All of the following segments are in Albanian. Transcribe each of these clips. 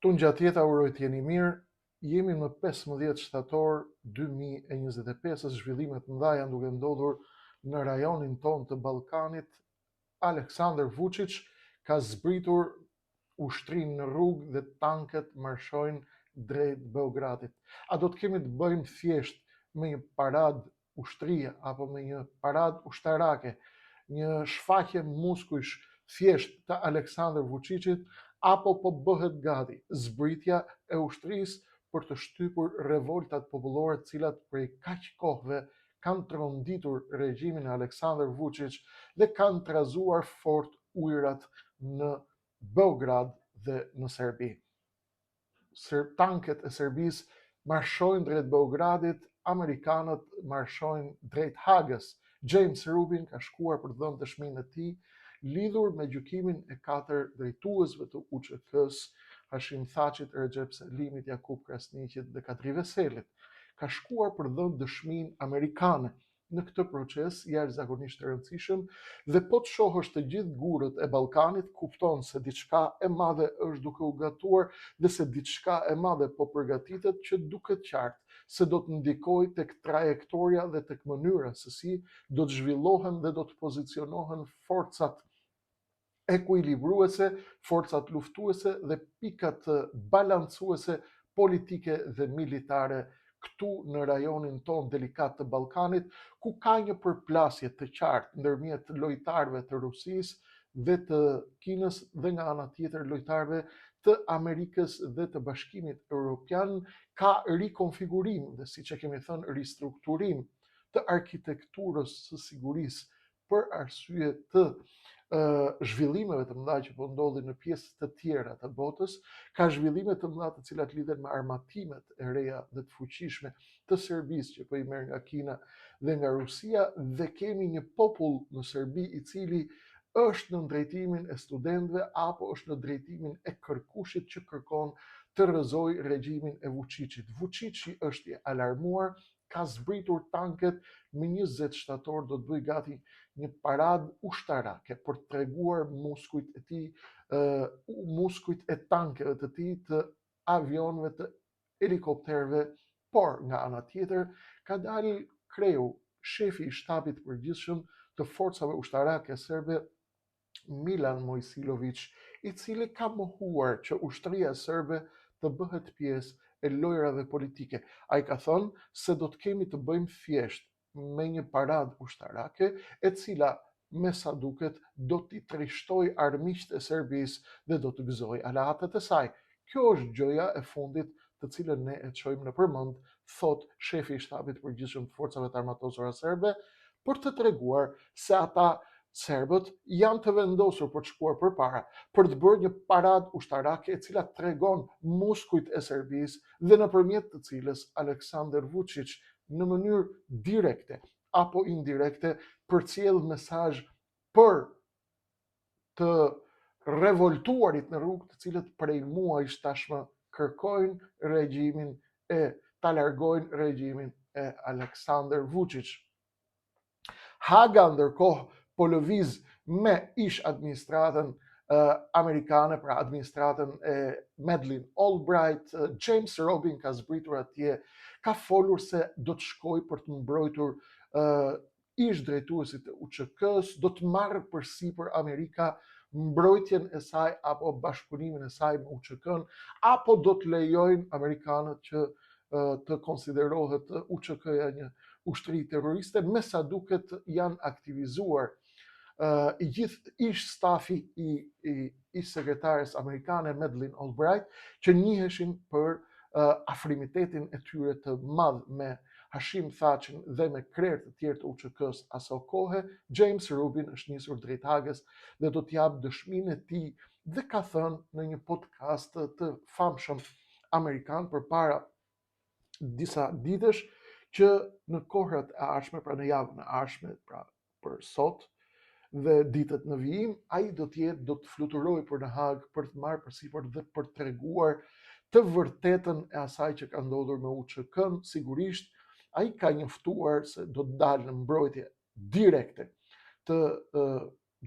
Tu ngjatjeta uroj të jeni mirë. Jemi në 15 shtator 2025, zhvillimet mëdha janë duke ndodhur në rajonin ton të Ballkanit. Aleksandar Vučić ka zbritur ushtrinë në rrugë dhe tanket marshojnë drejt Beogradit. A do të kemi të bëjmë thjesht me një parad ushtrie apo me një parad ushtarake, një shfaqje muskujsh thjesht të Aleksandar Vučićit, apo po bëhet gati zbritja e ushtrisë për të shtypur revoltat popullore të cilat prej kaq kohëve kanë tronditur regjimin e Aleksandar Vučić dhe kanë trazuar fort ujërat në Beograd dhe në Serbi. Tanket e Serbisë marshojnë drejt Beogradit, amerikanët marshojnë drejt Hagës. James Rubin ka shkuar për të dhënë dëshminë e tij lidhur me gjykimin e 4 drejtuesve të UÇK-s, Hashim Thaçit, Recep Selimit, Jakub Krasniqit dhe Kadri Veselit. Ka shkuar për të dhënë dëshminë amerikane në këtë proces jashtëzakonisht të rëndësishëm, dhe po të shohësh të gjithë gurët e Ballkanit, kupton se diçka e madhe është duke u gatuar dhe se diçka e madhe po përgatitet që duket qartë se do të ndikojë tek trajektoria dhe tek mënyra se si do të zhvillohen dhe do të pozicionohen forcat ekuilibruese, forcat luftuese dhe pikat balancuese politike dhe militare këtu në rajonin ton delikat të Ballkanit, ku ka një përplasje të qartë ndërmjet lojtarëve të Rusisë dhe të Kinës dhe nga ana tjetër lojtarëve të Amerikës dhe të Bashkimit Evropian. Ka rikonfigurim dhe, siç e kemi thënë, ristrukturim të arkitekturës së sigurisë për arsye të zhvillimeve të mëdha që po ndodhin në pjesë të tjera të botës. Ka zhvillime të mëdha të cilat lidhen me armatimet e reja dhe të fuqishme të Serbisë që po i merr nga Kina dhe nga Rusia, dhe kemi një popull në Serbi i cili është në drejtimin e studentëve apo është në drejtimin e kërkushit që kërkon të rrëzojë regjimin e Vučićit. Vučići është i alarmuar, ka zbritur tanket, me 20 shtator do të bëj gati një parad ushtarake për të treguar muskujt e tij, muskujt e tankeve të tij, të avionëve, të helikopterëve, por nga ana tjetër ka dalë kreu, shefi i shtabit përgjithshëm të forcave ushtarake serbe, Milan Mojsilović, i cili ka mohuar që ushtria serbe të bëhet pjesë e lojrave politike. Ai ka thënë se do të kemi të bëjmë thjesht me një parad ushtarake e cila me sa duket do t'i trishtoj armiqtë e Serbisë dhe do të gëzoj aleatet e saj. Kjo është gjëja e fundit të cilën ne e çojmë në përmend, thot shefi i shtabit përgjithshëm të forcave të armatosura serbe, për të treguar se ata serbët janë të vendosur për të shkuar përpara, për të bërë një parad ushtarake e cila tregon muskujt e Serbisë dhe nëpërmjet të cilës Aleksandar Vučić në mënyrë direkte apo indirekte përcjell mesazh për të revoltuarit në rrugë, të cilët prej muajsh tashmë kërkojnë regjimin ta largojnë regjimin e Aleksandar Vučić. Haga ndërkohë po lëviz me ish administratën amerikane, pra administratën e Madeleine Albright. James Robin ka zbritur atje, ka folur se do të shkojë për të mbrojtur ish drejtuesit e UÇK-s, do të marrë përsipër Amerika mbrojtjen e saj apo bashkëpunimin e saj me UÇK-n, apo do të lejojnë amerikanët që të konsiderohet UÇK-ja një ushtri terroriste. Me sa duket janë aktivizuar i gjithë ish stafi i sekretares amerikane Madeleine Albright, që njiheshin për afrimitetin e tyre të madh me Hashim Thaçin dhe me krerë të tjerë të UÇK-s aso kohë. James Rubin është nisur drejt Hagës dhe do të jap dëshminë e tij, dhe ka thënë në një podcast të famshëm amerikan përpara disa ditësh që në kohrat e ardhshme, pra në javën e ardhshme, pra për sot dhe ditët në vijim, ai do të fluturojë për në Hagë për të marrë përsipër dhe për të treguar të vërtetën e asaj që ka ndodhur me UÇK-n. Sigurisht ai ka njoftuar se do të dalë në mbrojtje direkte të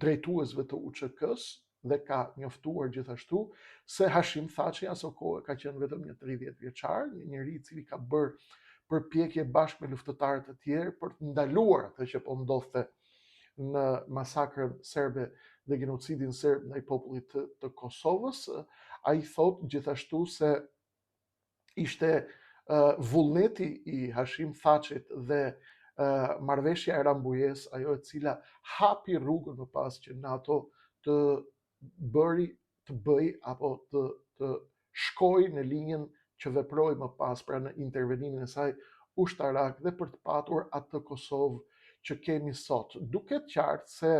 drejtuesve të UÇK-s, dhe ka njoftuar gjithashtu se Hashim Thaçi aso kohë ka qenë vetëm një 30 vjeçar, një njeri i cili ka bërë përpjekje bashkë me luftëtarët e tjerë për të ndaluar atë që po ndodhte në masakrën serbe dhe genocidin serb ndaj popullit të Kosovës. Ai thot gjithashtu se ishte vullneti i Hashim Thaçit dhe marrëveshja e Rambujës ajo e cila hapi rrugën më pas që NATO të bëj apo të shkoj në linjën që veproi më pas, pra në intervenimin e saj ushtarak dhe për të patur atë Kosovë që kemi sot. Duket qartë se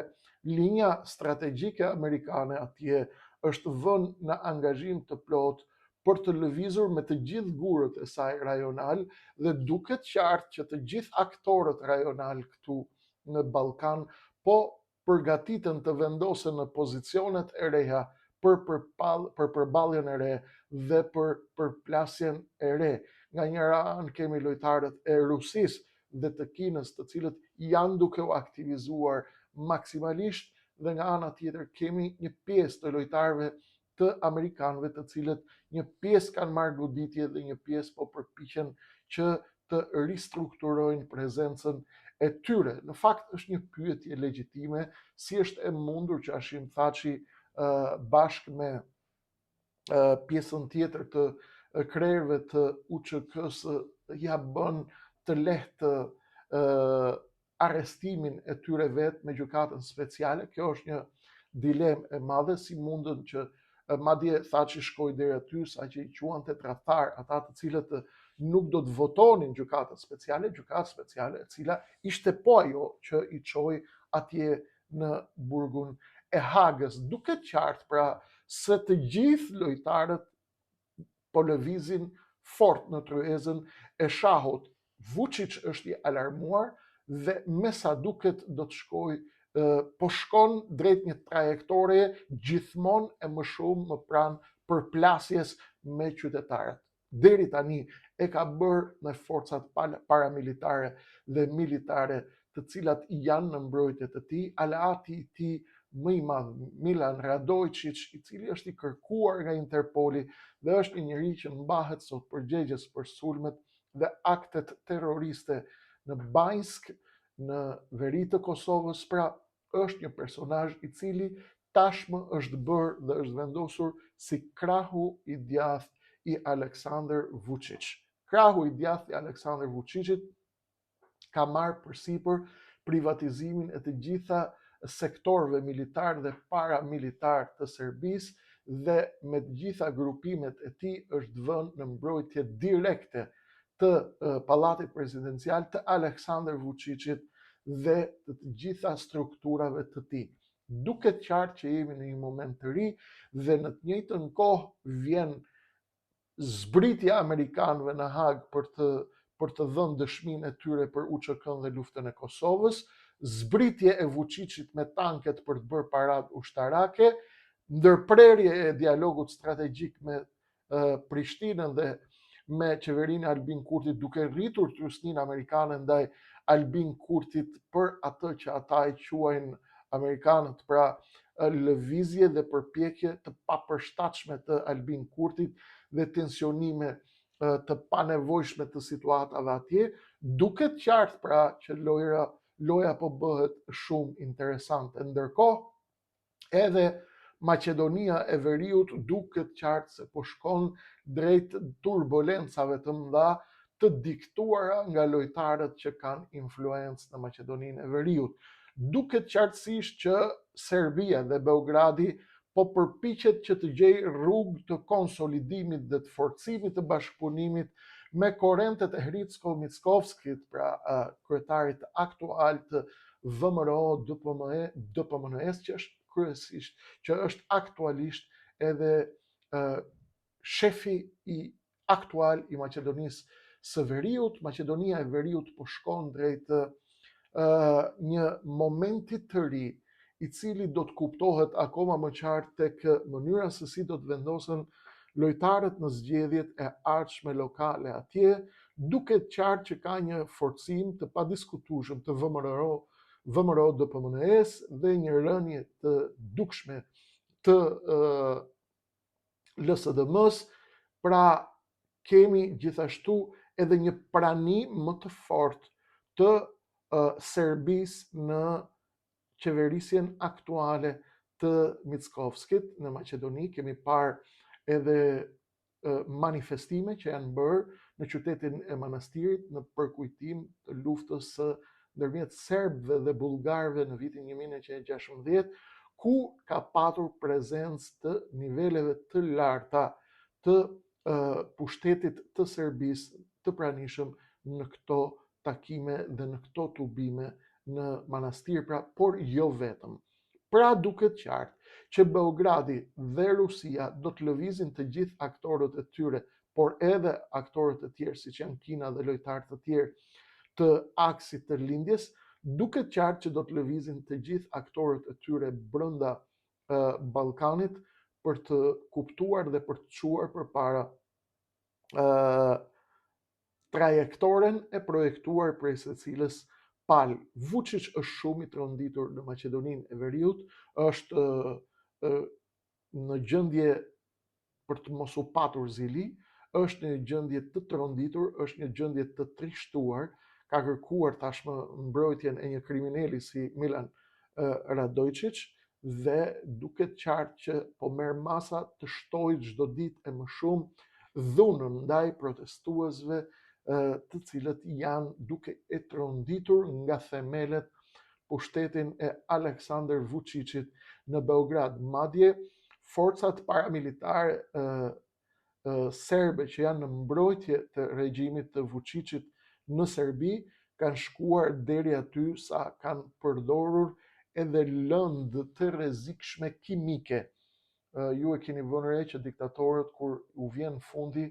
linja strategjike amerikane atje është vënë në angazhim të plotë për të lëvizur me të gjithë gurët e saj rajonal dhe duket qartë që të gjithë aktorët rajonal këtu në Ballkan po përgatiten të vendosen në pozicionet e reja për përballjen e re dhe për përplasjen e re. Nga njëra anë kemi lojtarët e Rusisë dhe të Kinës, të cilët janë duke u aktivizuar maksimalisht, dhe nga ana tjetër kemi një pjesë të lojtarëve të amerikanëve, të cilët një pjesë kanë marrë goditje dhe një pjesë po përpiqen që të ristrukturojnë prezencën e tyre. Në fakt është një pyetje legjitime, si është e mundur që Hashim Thaçi bashkë me pjesën tjetër të krerëve të UÇK-s ja bën të lehtë arrestimin e tyre vetë me gjykatën speciale. Kjo është një dilemë e madhe, si mundën që madje Thaçi shkoi deri aty sa që i quante tradhtar ata të cilët nuk do të votonin gjykatën speciale e cila ishte po ajo që i çoi atje në burgun e Hagës. Duket qartë pra se të gjithë lojtarët po lëvizin fort në tryezën e shahut. Vučić është i alarmuar dhe me sa duket do të shkojë po shkon drejt një trajektorie gjithmonë e më shumë më pranë përplasjes me qytetarët. Deri tani e ka bërë me forcat paramilitare dhe militare, të cilat janë në mbrojtje të tij. Aleati i tij më i madh, Milan Radojčić, i cili është i kërkuar nga Interpoli dhe është një njeri që mbahet sot përgjegjës për sulmet dhe aktet terroriste në Banjsk, në veri të Kosovës, pra është një personazh i cili tashmë është bërë dhe është vendosur si krahu i djathtë i Aleksandar Vučić. Krahu i djathtë i Aleksandar Vučićit ka marrë përsipër privatizimin e të gjitha sektorëve militar dhe paramilitar të Serbisë dhe me të gjitha grupimet e tij është vënë në mbrojtje direkte të pallatit presidencial të Aleksandar Vučićit dhe të gjitha strukturave të tij. Duket qartë që jemi në një moment të ri dhe në të njëjtën kohë vjen zbritja amerikanëve në Hag për të dhënë dëshminë e tyre për UÇK-n dhe luftën e Kosovës, zbritje e Vučićit me tanket për të bërë paradë ushtarake, ndërprerje e dialogut strategjik me Prishtinën dhe me qeverinë Albin Kurtit, duke rritur trusninë amerikane ndaj Albin Kurtit për atë që ata e quajnë amerikanët, pra lëvizje dhe përpjekje të papërshtatshme të Albin Kurtit dhe tensionime të panevojshme të situatave atje. Duket qartë pra që loja po bëhet shumë interesante. Ndërkohë edhe Maqedonia e Veriut duket qartë se po shkon drejt turbulencave të mëdha të diktuara nga lojtarët që kanë influencë në Maqedoninë e Veriut. Duket qartësisht që Serbia dhe Beogradi po përpiqet që të gjejë rrugë të konsolidimit dhe të forcimit të bashkëpunimit me korrentet e Hricko-Mickovskit, pra kryetarit aktual të VMRO-DPMNE-s, që është kryesisht, që është aktualisht edhe shefi i aktual i Maqedonisë së Veriut. Maqedonia e Veriut po shkon drejt një momenti të ri, i cili do të kuptohet akoma më qartë tek mënyra se si do të vendosen lojtarët në zgjedhjet e ardhshme lokale atje. Duket qartë që ka një forcim të padiskutueshëm të VMRO-DPMNE-s dhe një rënje të dukshme të LSDM-s, pra kemi gjithashtu edhe një prani më të fortë të Serbisë në qeverisjen aktuale të Mickovskit në Maqedoni. Kemi parë edhe manifestime që janë bërë në qytetin e Manastirit në përkujtim të luftës së ndërmjet serbëve dhe bullgarëve në vitin 1916, ku ka patur prezencë të niveleve të larta të pushtetit të Serbisë të pranishëm në këto takime dhe në këto tubime në Manastir, por jo vetëm. Pra duket qartë që Beogradi dhe Rusia do të lëvizin të gjithë aktorët e tyre, por edhe aktorët e tjerë, siç janë Kina dhe lojtarë të tjerë të aksit të lindjes, duket qartë që do të lëvizin të gjithë aktorët e tyre brenda Ballkanit për të kuptuar dhe për të çuar përpara trajektoren e projektuar prej secilës palë. Vučić është shumë i tronditur në Maqedoninë e Veriut, është në gjendje për të mos u patur zili, është një gjendje të tronditur, është një gjendje të trishtuar, ka kërkuar tashmë mbrojtjen e një kriminali si Milan Radojčić dhe duket qartë që po merr masa të shtojë çdo ditë e më shumë dhunën ndaj protestuesve të cilët janë duke e tronditur nga themelet pushtetin e Aleksandar Vučićit në Beograd. Madje forcat paramilitare serbe që janë në mbrojtje të regjimit të Vučićit në Serbi kanë shkuar deri aty sa kanë përdorur edhe lëndë të rrezikshme kimike. Ju e keni vënë re që diktatorët kur u vjen fundi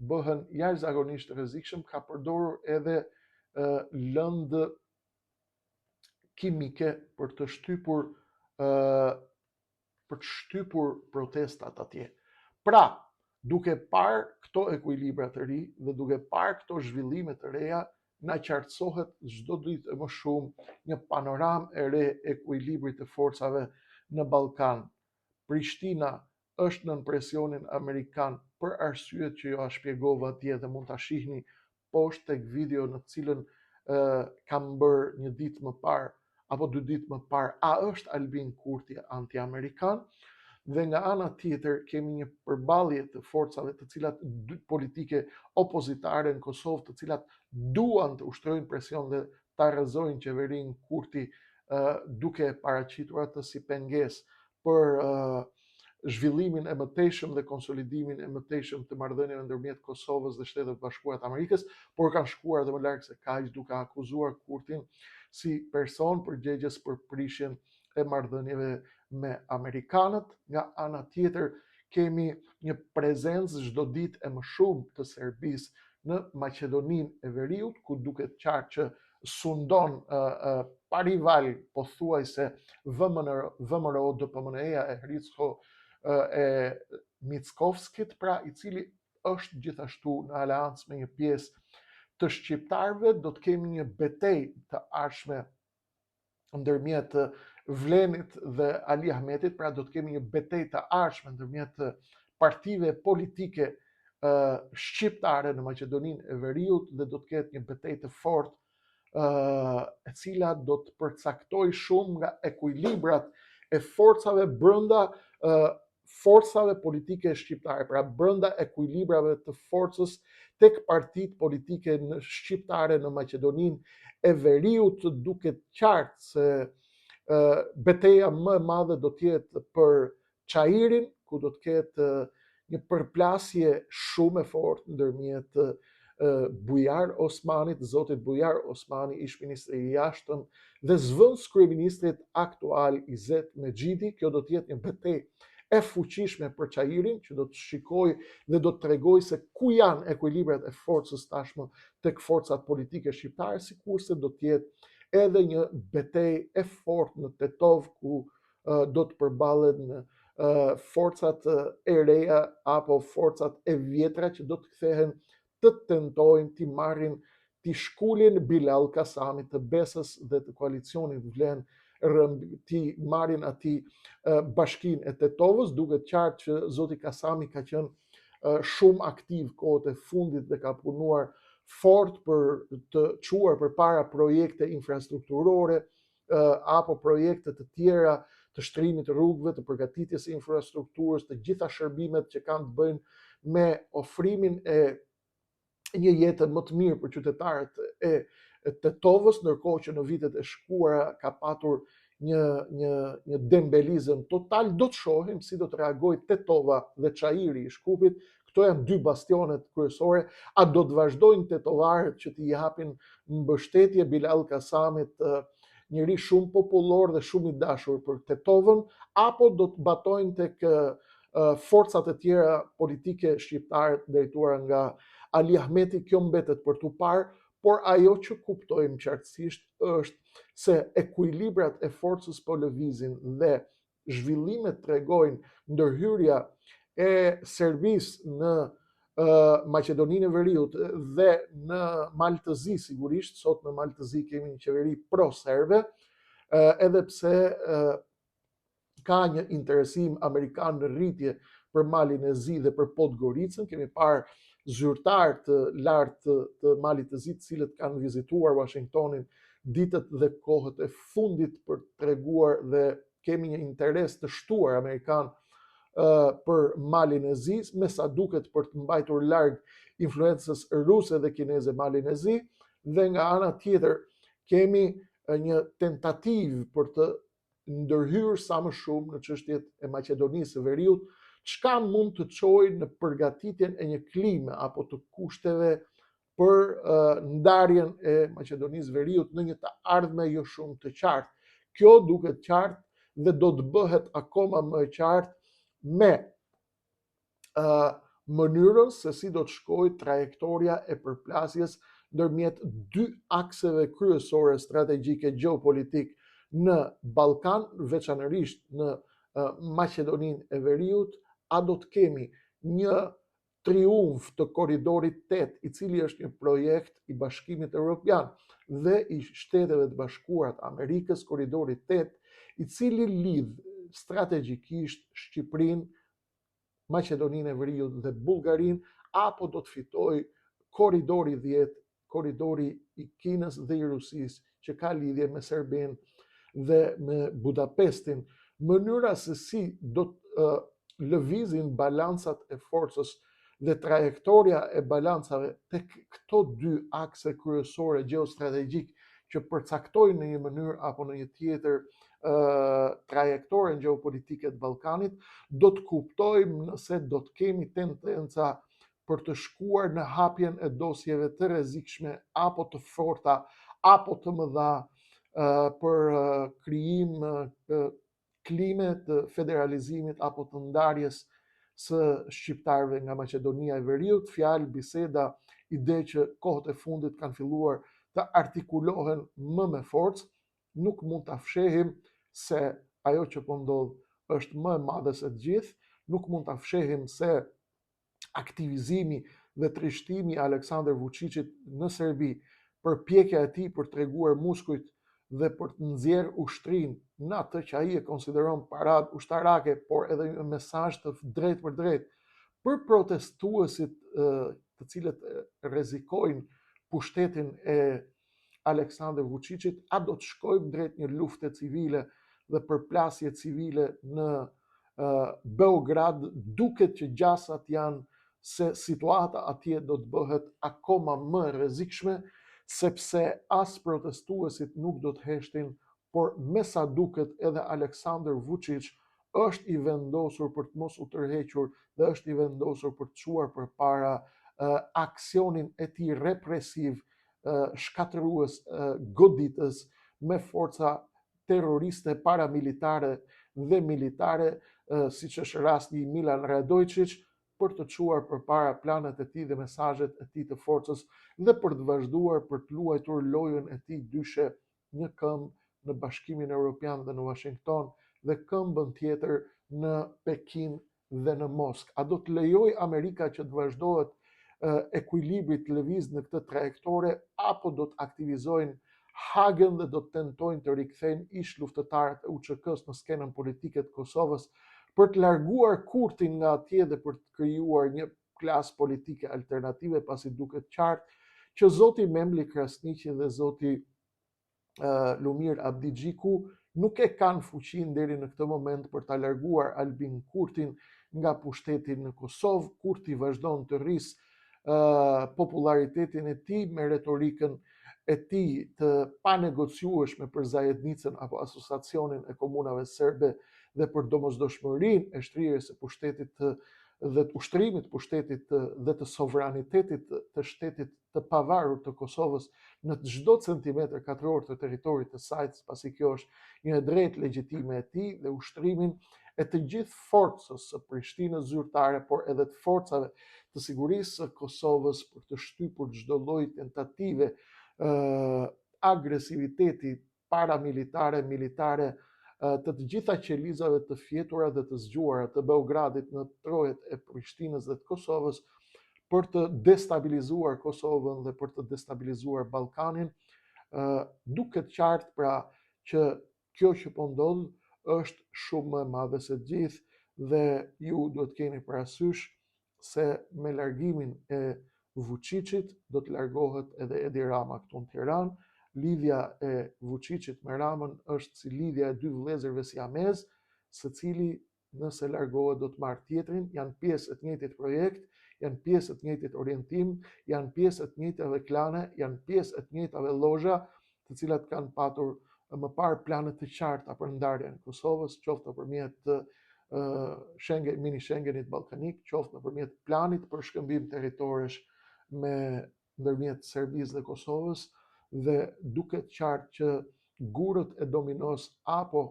bëhen jashtëzakonisht të rrezikshëm, ka përdorur edhe lëndë kimike për të shtypur protestat atje. Pra, duke parë këto ekuilibra të ri dhe duke parë këto zhvillime të reja, na qartësohet çdo ditë e më shumë një panoramë e re ekuilibrit të forcave në Ballkan. Prishtina është nën presionin amerikan për arsyet që jo a shpjegova atje dhe mund ta shihni poshtë tek video në cilën kam bërë një ditë më parë apo 2 ditë më parë, a është Albin Kurti anti-amerikan? Dhe nga ana tjetër kemi një përballje të forcave të cilat politike opozitare në Kosovë, të cilat duan të ushtrojnë presion dhe ta rrëzojnë qeverinë Kurti duke paraqitur atë si pengesë për zhvillimin e mëtejshëm dhe konsolidimin e mëtejshëm të marrëdhënieve ndërmjet Kosovës dhe Shtetet Bashkuara të Amerikës, por kanë shkuar edhe më larg se kaq duke akuzuar Kurtin si person përgjegjës për prishjen e marrëdhënieve me amerikanët. Nga ana tjetër kemi një prezencë çdo ditë e më shumë të Serbisë në Maqedoninë e Veriut, ku duket qartë që sundon parival pothuajse VMRO DPMNE-ja e Hristo e Mickovskit, pra i cili është gjithashtu në aleancë me një pjesë të shqiptarëve. Do të kemi një betejë të ardhshme ndërmjet Vlenit dhe Ali Ahmetit, pra do të kemi një betejë të ardhshme ndërmjet partive politike shqiptare në Maqedoninë e Veriut dhe do të ketë një betejë të fortë e cila do të përcaktoj shumë nga ekuilibrat e forcave brenda forcave politike shqiptare, pra brenda ekuilibrave të forcës tek partitë politike shqiptare në Maqedoninë e Veriut. Duket qartë se betejë më e madhe do të jetë për Çairin, ku do të ketë një përplasje shumë e fortë ndërmjet Bujar Osmanit, zotit Bujar Osmani, ish ministri i jashtëm dhe zvendës kryeministrit aktual Izet Mexhidi. Kjo do të jetë një betejë e fuqishme për Çairin, që do të shikojë dhe do të tregojë se ku janë ekuilibrat e forcës tashmë tek forcat politike shqiptare, sikurse do të jetë edhe një betejë e fortë në Tetov, ku do të përballet në forcat e reja apo forcat e vjetra që do të kthehen të tentojnë t'i marrin, t'i shkulin Bilal Kasami të Besës dhe të koalicionit Vlen marrin ati bashkinë e Tetovës, duket qartë që zoti Kasami ka qenë shumë aktiv kohët e fundit dhe ka punuar fort për të çuar përpara projekte infrastrukturore apo projekte të tjera të shtrimit të rrugëve, të përgatitjes së infrastrukturës, të gjitha shërbimet që kanë të bëjnë me ofrimin e një jetë më të mirë për qytetarët e Tetovës, ndërkohë që në vitet e shkuara ka patur një dembelizëm total. Do të shohim si do të reagojë Tetova dhe Çairi i Shkupit. Këto janë dy bastionet kryesore. A do të vazhdojnë tetovarët që t'i japin mbështetje Bilal Kasamit, njëri shumë popullor dhe shumë i dashur për Tetovën, apo do të batojnë tek forcat e tjera politike shqiptare drejtuara nga Ali Ahmeti? Kjo mbetet për t'u parë, por ajo që kuptojmë qartësisht është se ekuilibrat e forcës po lëvizin dhe zhvillimet tregojnë ndërhyrja e Serbisë në Maqedoninë e Veriut dhe në Maltëzi, sigurisht sot në Maltëzi kemi një qeveri pro-serbe, edhe pse ka një interesim amerikan në rritje për Malin e Zi dhe për Podgoricën. Kemi parë zyrtar të lartë të Malit të Zi, të cilët kanë vizituar Washingtonin ditët dhe kohët e fundit për të treguar, dhe kemi një interes të shtuar amerikan për Malin e Zi, me sa duket për të mbajtur larg influencës ruse dhe kineze Malin e Zi, dhe nga ana tjetër kemi një tentativë për të ndërhyrë sa më shumë në çështjet e Maqedonisë së Veriut, çka mund të çojë në përgatitjen e një klime apo të kushteve për ndarjen e Maqedonisë Veriut në një të ardhme jo shumë të qartë. Kjo duket qartë dhe do të bëhet akoma më qartë me mënyrën se si do të shkojë trajektoria e përplasjes ndërmjet dy akseve kryesore strategjike gjeopolitik në Ballkan, veçanërisht në Maqedoninë e Veriut. A do të kemi një triumf të korridorit 8, i cili është një projekt i Bashkimit Evropian dhe i Shteteve të Bashkuara të Amerikës, korridori 8, i cili lidh strategjikisht Shqipërinë, Maqedoninë e Veriut dhe Bullgarinë, apo do të fitojë korridori 10, korridori i Kinës dhe i Rusisë, që ka lidhje me Serbinë dhe me Budapestin. Mënyra se si do të lëvizin balancat e forcës dhe trajektoria e balancave tek këto dy akse kryesore gjeostrategjik që përcaktojnë në një mënyrë apo në një tjetër trajektoren gjeopolitike të Ballkanit, do të kuptojmë nëse do të kemi tendenca për të shkuar në hapjen e dosjeve të rrezikshme apo të forta apo të mëdha për krijim klime të federalizimit apo të ndarjes së shqiptarëve nga Maqedonia e Veriut. Fjalë, biseda, ide që kohët e fundit kanë filluar të artikulohen më me forcë. Nuk mund ta fshehim se ajo që po ndodh është më e madhe se të gjithë. Nuk mund ta fshehim se aktivizimi dhe trishtimi i Aleksandar Vučićit në Serbi, përpjekja e tij për treguar muskujt dhe për të nxjerrë ushtrinë në atë që ai e konsideron paradë ushtarake, por edhe një mesazh të drejtë për drejtë për protestuesit të cilët rrezikojnë pushtetin e Aleksandar Vučićit. A do të shkojmë drejt një lufte civile dhe përplasje civile në Beograd? Duket që gjasat janë se situata atje do të bëhet akoma më rrezikshme, sepse as protestuesit nuk do të heshtin, por me sa duket edhe Aleksandar Vučić është i vendosur për të mos u tërhequr dhe është i vendosur për të çuar përpara aksionin e tij represiv, shkatërues, goditës me forca terroriste paramilitare dhe militare, siç është rasti i Milan Radojčić, për të çuar përpara planet e tij dhe mesazhet e tij të forcës dhe për të vazhduar për të luajtur lojën e tij dyshe, një këmbë në Bashkimin Evropian dhe në Washington dhe këmbën tjetër në Pekin dhe në Moskë. A do të lejojë Amerika që të vazhdohet ekuilibri të lëviz në këtë trajektore, apo do të aktivizojnë Hagen dhe do të tentojnë të rikthejnë ish luftëtarët e UÇK-s në skenën politike të Kosovës për të larguar Kurtin nga atje dhe për të krijuar një klasë politike alternative, pasi duket qartë që zoti Memli Krasniqi dhe zoti Lumir Abdigjiku nuk e kanë fuqinë deri në këtë moment për ta larguar Albin Kurtin nga pushteti në Kosovë. Kurti vazhdon të rrisë popularitetin e tij me retorikën e tij të panegociueshme për zajednicën apo asociacionin e komunave serbe dhe për domosdoshmërinë e shtrirjes së pushtetit dhe të ushtrimit të pushtetit dhe të sovranitetit të shtetit të pavarur të Kosovës në çdo centimetër katror të territorit të saj, pasi kjo është një drejtë legjitime e tij, dhe ushtrimin e të gjithë forcës së Prishtinës zyrtare, por edhe të forcave të sigurisë së Kosovës për të shtypur çdo lloj tentative agresiviteti paramilitare, militare të gjitha qelizave të fjetura dhe të zgjuara të Beogradit në trojet e Prishtinës dhe të Kosovës për të destabilizuar Kosovën dhe për të destabilizuar Ballkanin. Duket qartë pra që kjo që po ndodh është shumë më e madhe se gjithë dhe ju duhet keni parasysh se me largimin e Vučićit do të largohet edhe Edi Rama këtu në Tiranë. Lidhja e Vučićit me Ramën është si lidhja e dy vëllezërve siamez, secili nëse largohet do të marrë tjetrin, janë pjesë të njëjtit projekt, janë pjesë të njëjtit orientim, janë pjesë të njëjtave klane, janë pjesë të njëjtave llozha, të cilat kanë patur më parë plane të qarta për ndarjen e Kosovës, qoftë nëpërmjet mini Schengenit ballkanik, qoftë nëpërmjet planit për shkëmbim territoresh ndërmjet Serbisë dhe Kosovës, dhe duket qartë që gurët e dominos apo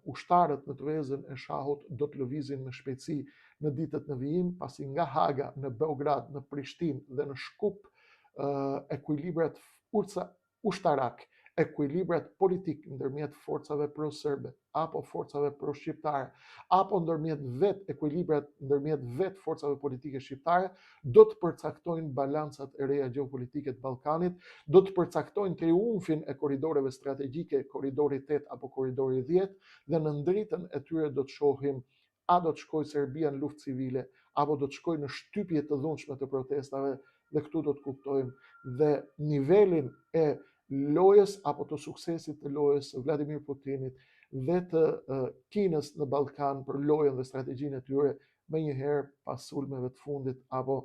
ushtarët në të vezën e shahut do të lëvizin me shpejtësi në ditët në vijim, pasi nga Haga, në Beograd, në Prishtinë dhe në Shkup ekuilibrat ushtarak, ekuilibrat politik ndërmjet forcave pro-serbe apo forcave pro-shqiptare, apo ndërmjet ekuilibrat ndërmjet vetë forcave politike shqiptare, do të përcaktojnë balancat e reja gjeopolitike të Ballkanit, do të përcaktojnë triumfin e korridoreve strategjike, korridori 8 apo korridori 10, dhe në ndritën e tyre do të shohim a do të shkojë Serbia në luftë civile, apo do të shkojë në shtypje të dhunshme të protestave, dhe këtu do të kuptojmë dhe nivelin e lojës apo të suksesit të lojës së Vladimir Putinit dhe të Kinës në Ballkan për lojën dhe strategjinë e tyre, me njëherë pas sulmeve të fundit apo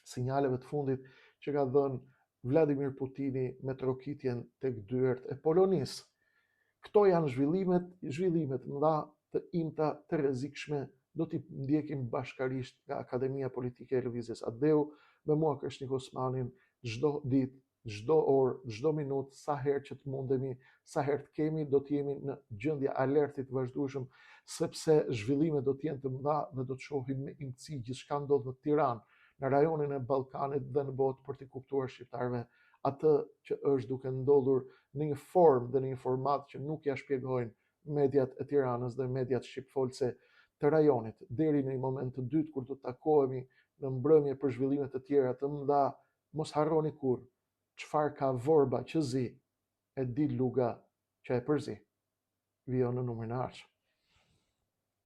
sinjaleve të fundit që ka dhënë Vladimir Putini me trokitjen tek dyert e Polonisë. Këto janë zhvillimet mëdha të imta të rrezikshme, do t'i ndjekim bashkarisht nga Akademia Politike e Lëvizjes Adeu, me mua Kreshnik Osmanin, çdo ditë, çdo orë, çdo minutë, sa herë që të mundemi, sa herë të kemi, do të jemi në gjendje alertit vazhdueshëm, sepse zhvillimet do të jenë të mëdha dhe do të shohim me imtësi gjithçka ndodh në Tiranë, në rajonin e Ballkanit dhe në botë, për të kuptuar shqiptarëve atë që është duke ndodhur në një formë dhe në një format që nuk ja shpjegojnë mediat e Tiranës dhe mediat shqipfolse të rajonit, deri në një moment të dytë kur do të takohemi në mbrëmje për zhvillime të tjera të mëdha. Mos harroni kur çfarë ka vorba që zi, e di luga që e përzi. Vijo në numrin e ardhshëm.